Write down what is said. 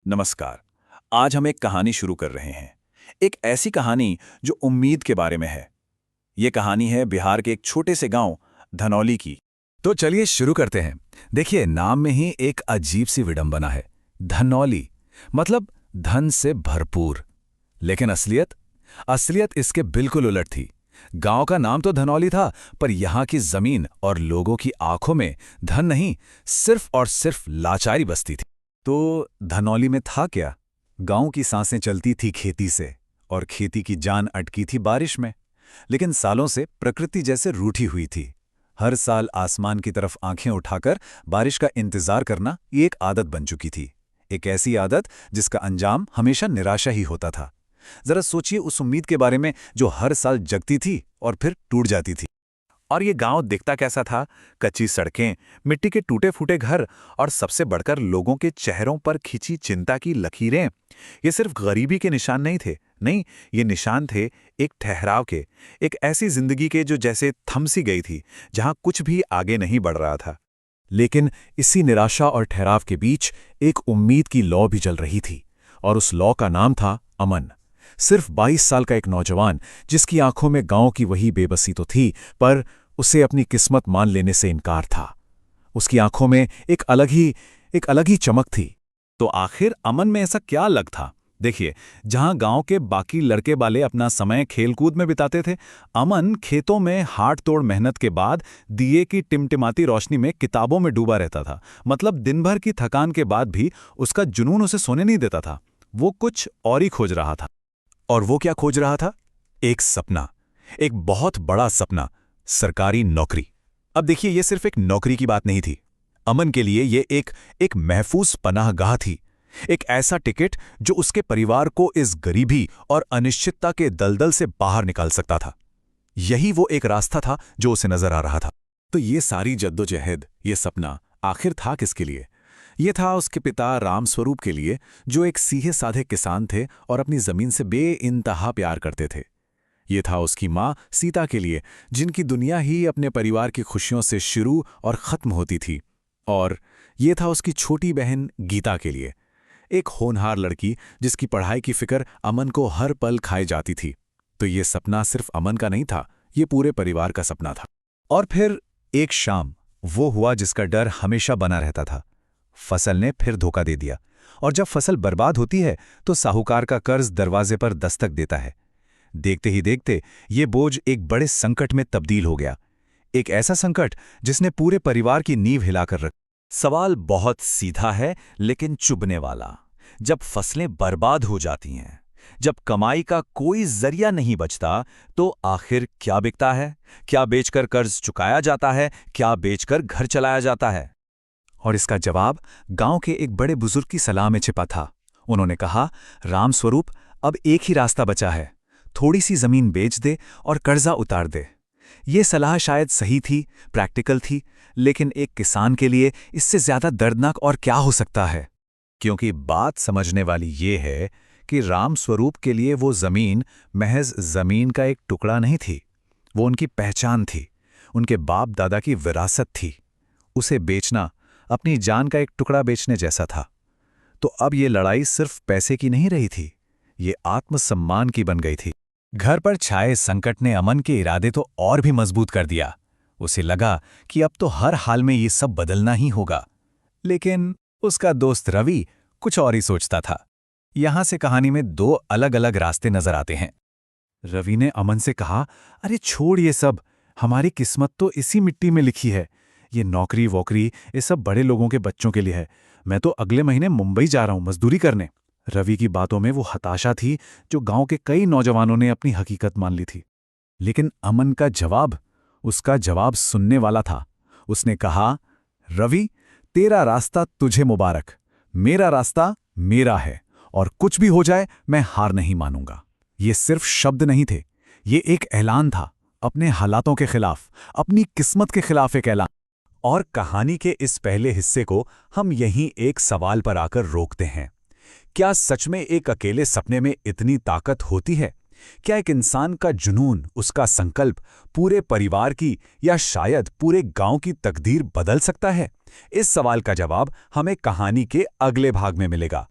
नमस्कार। आज हम एक कहानी शुरू कर रहे हैं। एक ऐसी कहानी जो उम्मीद के बारे में है। ये कहानी है बिहार के एक छोटे से गांव धनौली की। तो चलिए शुरू करते हैं। देखिए, नाम में ही एक अजीब सी विडंबना है। धनौली मतलब धन से भरपूर। लेकिन असलियत असलियत इसके बिल्कुल उलट थी। गांव का नाम तो धनौली था, पर यहां की जमीन और लोगों की आंखों में धन नहीं, सिर्फ और सिर्फ लाचारी बसती थी। तो धनौली में था क्या? गांव की सांसें चलती थी खेती से, और खेती की जान अटकी थी बारिश में। लेकिन सालों से प्रकृति जैसे रूठी हुई थी। हर साल आसमान की तरफ आंखें उठाकर बारिश का इंतजार करना ये एक आदत बन चुकी थी। एक ऐसी आदत जिसका अंजाम हमेशा निराशा ही होता था। जरा सोचिए उस उम्मीद के बारे में जो हर साल जगती थी और फिर टूट जाती थी। और ये गांव दिखता कैसा था? कच्ची सड़कें, मिट्टी के टूटे फूटे घर, और सबसे बढ़कर लोगों के चेहरों पर खिंची चिंता की लकीरें। ये सिर्फ गरीबी के निशान नहीं थे, नहीं, ये निशान थे एक ठहराव के, एक ऐसी जिंदगी के जो जैसे थम सी गई थी, जहां कुछ भी आगे नहीं बढ़ रहा था। लेकिन इसी निराशा और ठहराव के बीच एक उम्मीद की लौ भी जल रही थी, और उस लौ का नाम था अमन। सिर्फ 22 साल का एक नौजवान, जिसकी आंखों में गांव की वही बेबसी तो थी, पर उसे अपनी किस्मत मान लेने से इनकार था। उसकी आंखों में एक अलग ही चमक थी। तो आखिर अमन में ऐसा क्या अलग था? देखिए, जहां गांव के बाकी लड़के वाले अपना समय खेलकूद में बिताते थे, अमन खेतों में हाथ तोड़ मेहनत के बाद दिए की टिमटिमाती रोशनी में किताबों में डूबा रहता था। मतलब दिन भर की थकान के बाद भी उसका जुनून उसे सोने नहीं देता था। वो कुछ और ही खोज रहा था। और वो क्या खोज रहा था? एक सपना, एक बहुत बड़ा सपना, सरकारी नौकरी। अब देखिए, ये सिर्फ एक नौकरी की बात नहीं थी। अमन के लिए ये एक महफूज पनाहगाह थी। एक ऐसा टिकट जो उसके परिवार को इस गरीबी और अनिश्चितता के दलदल से बाहर निकाल सकता था। यही वो एक रास्ता था जो उसे नजर आ रहा था। तो ये सारी जद्दोजहद, ये सपना आखिर था किसके लिए? ये था उसके पिता रामस्वरूप के लिए, जो एक सीधे साधे किसान थे और अपनी जमीन से बेइंतहा प्यार करते थे। ये था उसकी माँ सीता के लिए, जिनकी दुनिया ही अपने परिवार की खुशियों से शुरू और खत्म होती थी। और ये था उसकी छोटी बहन गीता के लिए, एक होनहार लड़की जिसकी पढ़ाई की फिक्र अमन को हर पल खाए जाती थी। तो ये सपना सिर्फ अमन का नहीं था, ये पूरे परिवार का सपना था। और फिर एक शाम वो हुआ जिसका डर हमेशा बना रहता था। फसल ने फिर धोखा दे दिया, और जब फसल बर्बाद होती है तो साहूकार का कर्ज दरवाजे पर दस्तक देता है। देखते ही देखते ये बोझ एक बड़े संकट में तब्दील हो गया। एक ऐसा संकट जिसने पूरे परिवार की नींव हिलाकर रख। सवाल बहुत सीधा है, लेकिन चुभने वाला। जब फसलें बर्बाद हो जाती हैं, जब कमाई का कोई जरिया नहीं बचता, तो आखिर क्या बिकता है? क्या बेचकर कर्ज चुकाया जाता है? क्या बेचकर घर चलाया जाता है? और इसका जवाब गांव के एक बड़े बुजुर्ग की सलाह में छिपा था। उन्होंने कहा, रामस्वरूप, अब एक ही रास्ता बचा है। थोड़ी सी जमीन बेच दे और कर्जा उतार दे। ये सलाह शायद सही थी, प्रैक्टिकल थी, लेकिन एक किसान के लिए इससे ज्यादा दर्दनाक और क्या हो सकता है? क्योंकि बात समझने वाली ये है कि रामस्वरूप के लिए वो जमीन महज जमीन का एक टुकड़ा नहीं थी। वो उनकी पहचान थी, उनके बाप दादा की विरासत थी। उसे बेचना अपनी जान का एक टुकड़ा बेचने जैसा था। तो अब ये लड़ाई सिर्फ पैसे की नहीं रही थी, ये आत्मसम्मान की बन गई थी। घर पर छाए संकट ने अमन के इरादे तो और भी मजबूत कर दिया। उसे लगा कि अब तो हर हाल में ये सब बदलना ही होगा। लेकिन उसका दोस्त रवि कुछ और ही सोचता था। यहां से कहानी में दो अलग अलग रास्ते नजर आते हैं। रवि ने अमन से कहा, अरे छोड़ ये सब, हमारी किस्मत तो इसी मिट्टी में लिखी है। ये नौकरी वोकरी ये सब बड़े लोगों के बच्चों के लिए है। मैं तो अगले महीने मुंबई जा रहा हूं मजदूरी करने। रवि की बातों में वो हताशा थी जो गांव के कई नौजवानों ने अपनी हकीकत मान ली थी। लेकिन अमन का जवाब, उसका जवाब सुनने वाला था। उसने कहा, रवि, तेरा रास्ता तुझे मुबारक, मेरा रास्ता मेरा है, और कुछ भी हो जाए मैं हार नहीं मानूंगा। ये सिर्फ शब्द नहीं थे, ये एक ऐलान था, अपने हालातों के खिलाफ, अपनी किस्मत के खिलाफ एक ऐलान। और कहानी के इस पहले हिस्से को हम यहीं एक सवाल पर आकर रोकते हैं। क्या सच में एक अकेले सपने में इतनी ताकत होती है? क्या एक इंसान का जुनून, उसका संकल्प पूरे परिवार की या शायद पूरे गांव की तकदीर बदल सकता है? इस सवाल का जवाब हमें कहानी के अगले भाग में मिलेगा।